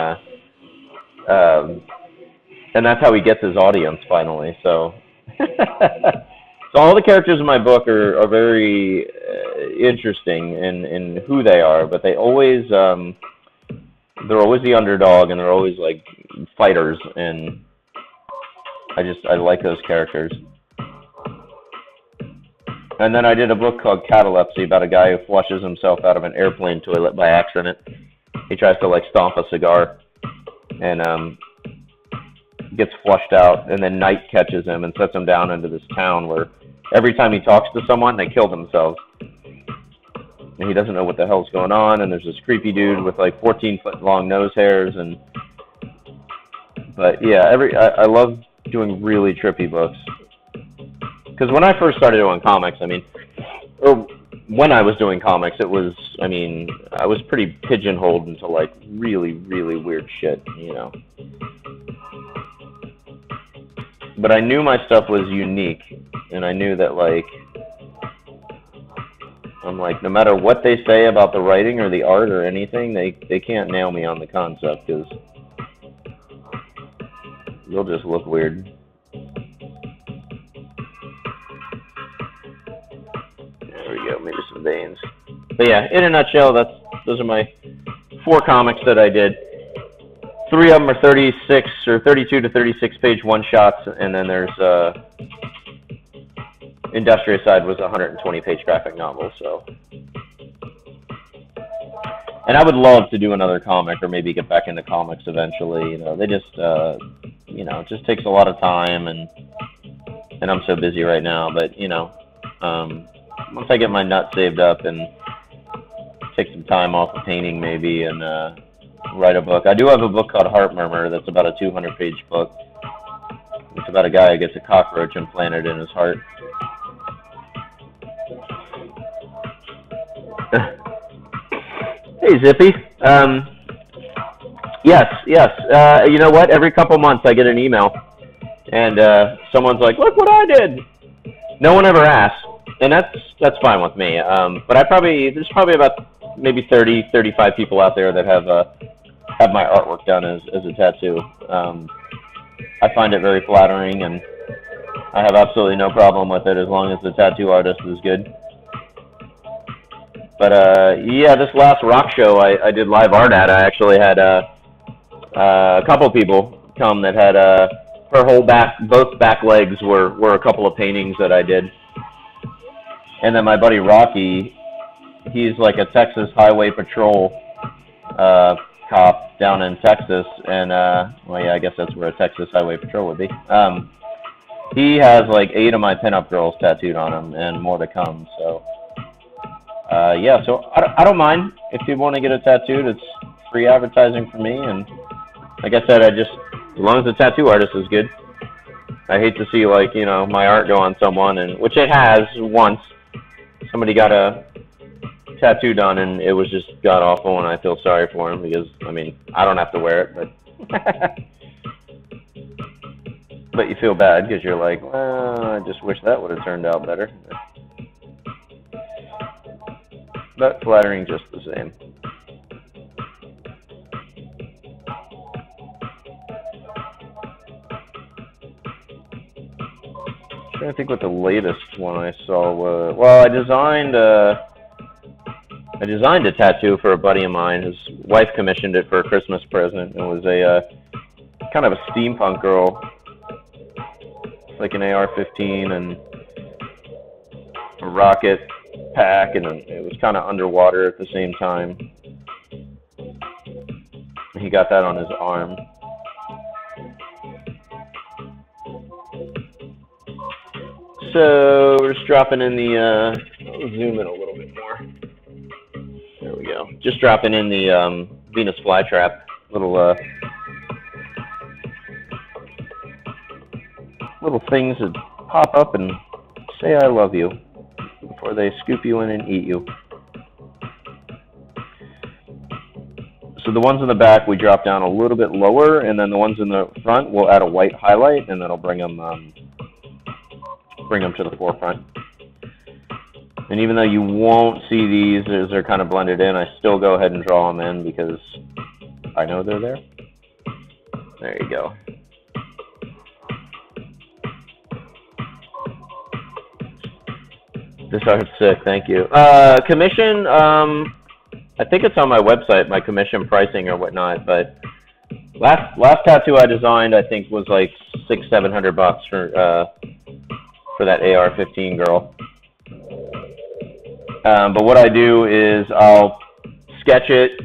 that's how he gets his audience finally. So, so all the characters in my book are very interesting in who they are, but they're always the underdog, and they're always like fighters, and I like those characters. And then I did a book called Catalepsy about a guy who flushes himself out of an airplane toilet by accident. He tries to like stomp a cigar and gets flushed out, and then night catches him and sets him down into this town where every time he talks to someone, they kill themselves. And he doesn't know what the hell's going on, and there's this creepy dude with like 14-foot long nose hairs, but yeah, I love doing really trippy books. Because when I first started doing comics, I mean, when I was doing comics, it was, I mean, I was pretty pigeonholed into like really, really weird shit, you know. But I knew my stuff was unique, and I knew that like, I'm like, no matter what they say about the writing or the art or anything, they can't nail me on the concept because you'll just look weird. There we go, maybe some veins. But yeah, in a nutshell, those are my 4 comics that I did. 3 of them are 36 or 32 to 36 page one shots, and then there's Industrious Side was a 120 page graphic novel. So, and I would love to do another comic or maybe get back into comics eventually. You know, they just you know, it just takes a lot of time, and I'm so busy right now. But you know, once I get my nut saved up and take some time off of painting maybe and write a book. I do have a book called Heart Murmur that's about a 200-page book. It's about a guy who gets a cockroach implanted in his heart. Hey, Zippy. Yes. You know what? Every couple months I get an email, and someone's like, "Look what I did." No one ever asks, and that's fine with me. But there's probably about maybe 30, 35 people out there that have my artwork done as a tattoo. I find it very flattering, and I have absolutely no problem with it as long as the tattoo artist is good. But yeah, this last rock show I did live art at, I actually had a couple people come that had her whole both back legs were a couple of paintings that I did. And then my buddy Rocky, he's like a Texas Highway Patrol cop down in Texas, and well, yeah, I guess that's where a Texas Highway Patrol would be. He has like 8 of my pinup girls tattooed on him, and more to come. So, yeah, so I don't mind if you want to get a tattooed. It's free advertising for me, and like I said, as long as the tattoo artist is good. I hate to see like, you know, my art go on someone, and which it has once. Somebody got a tattoo done, and it was just god awful, and I feel sorry for him because, I mean, I don't have to wear it, but but you feel bad because you're like, well, I just wish that would have turned out better. But flattering just the same. I'm trying to think what the latest one I saw was. Well, I designed a tattoo for a buddy of mine. His wife commissioned it for a Christmas present. It was a kind of a steampunk girl, like an AR-15 and a rocket pack, and it was kind of underwater at the same time. He got that on his arm. So we're just dropping in the, I'll zoom in a little bit more. There we go. Just dropping in the Venus flytrap, little things that pop up and say I love you before they scoop you in and eat you. So the ones in the back we drop down a little bit lower, and then the ones in the front we'll add a white highlight, and that'll bring them to the forefront. And even though you won't see these as they're kind of blended in, I still go ahead and draw them in because I know they're there. There you go. This art's sick, thank you. Commission, I think it's on my website, my commission pricing or whatnot, but last tattoo I designed I think was like $600-700 for that AR-15 girl. But what I do is I'll sketch it,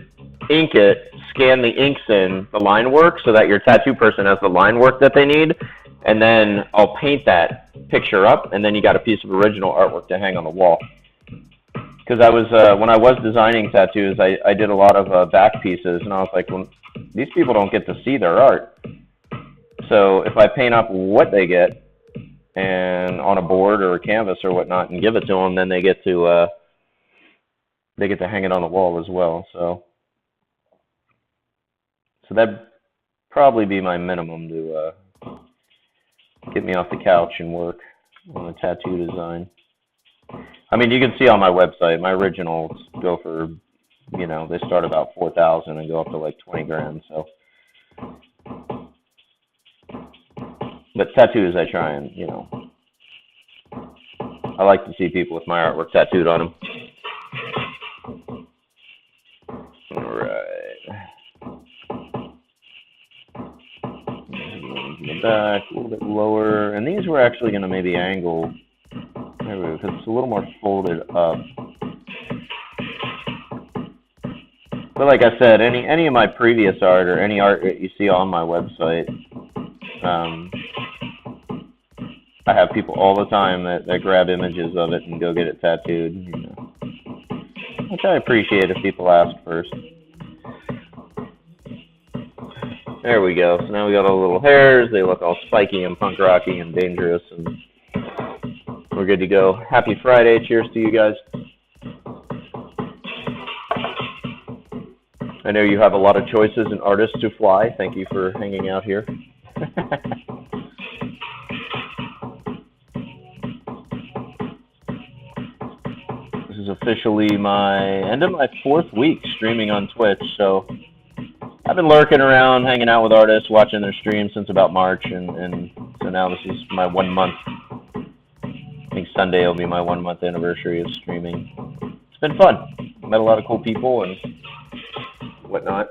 ink it, scan the inks in, the line work, so that your tattoo person has the line work that they need, and then I'll paint that picture up, and then you got a piece of original artwork to hang on the wall. Because I was, when I was designing tattoos, I did a lot of back pieces, and I was like, well, these people don't get to see their art. So if I paint up what they get, and on a board or a canvas or whatnot, and give it to them, then they get to they get to hang it on the wall as well. So that'd probably be my minimum to get me off the couch and work on a tattoo design. I mean, you can see on my website, my originals go for, you know, they start about 4,000 and go up to like 20 grand. So, but tattoos, I try and, you know, I like to see people with my artwork tattooed on them. All right. In the back, a little bit lower, and these were actually going to maybe angle. There we go, because it's a little more folded up. But like I said, any of my previous art or any art that you see on my website, I have people all the time that grab images of it and go get it tattooed, you know, which I appreciate if people ask first. There we go. So now we got all the little hairs. They look all spiky and punk rocky and dangerous, and we're good to go. Happy Friday. Cheers to you guys. I know you have a lot of choices and artists to fly. Thank you for hanging out here. This is officially my end of my 4th week streaming on Twitch, so I've been lurking around, hanging out with artists, watching their streams since about March, and so now this is my 1 month. I think Sunday will be my 1 month anniversary of streaming. It's been fun. Met a lot of cool people and whatnot.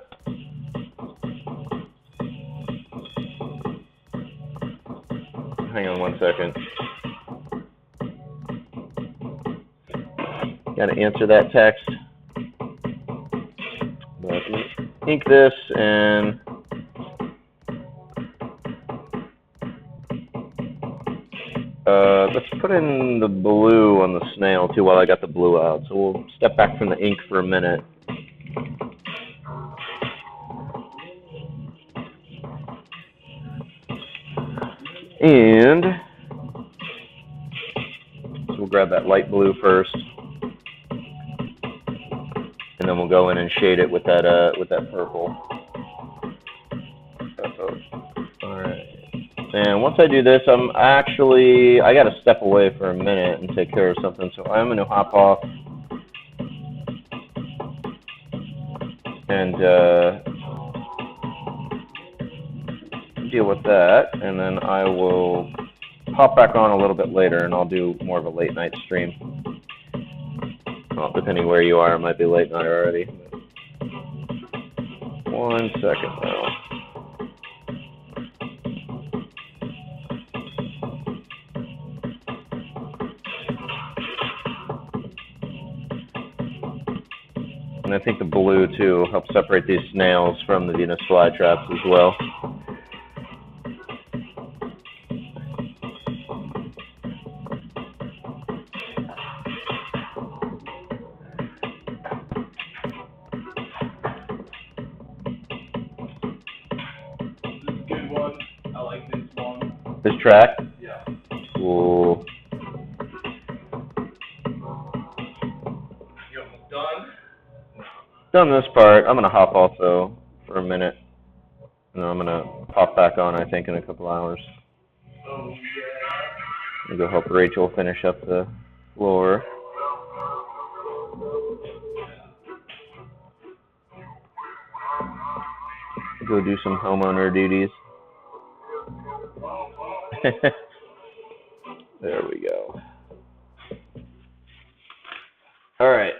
Hang on 1 second. Gotta answer that text. But ink this and let's put in the blue on the snail too while I got the blue out. So we'll step back from the ink for a minute. And so we'll grab that light blue first, and then we'll go in and shade it with that purple. All right. And once I do this, I got to step away for a minute and take care of something. So I'm going to hop off and deal with that, and then I will hop back on a little bit later, and I'll do more of a late night stream. Well, depending where you are, it might be late night already. 1 second though. And I think the blue too will help separate these snails from the Venus flytraps as well. This track? Yeah. Cool. You almost done? Done this part. I'm going to hop off though for a minute. And then I'm going to pop back on, I think, in a couple hours. Oh, yeah. I'm going to go help Rachel finish up the floor. Go do some homeowner duties. There we go. All right.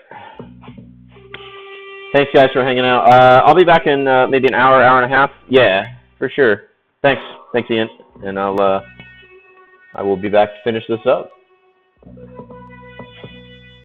Thanks, guys, for hanging out. I'll be back in maybe an hour, hour and a half. Yeah, for sure. Thanks, Ian. And I will be back to finish this up.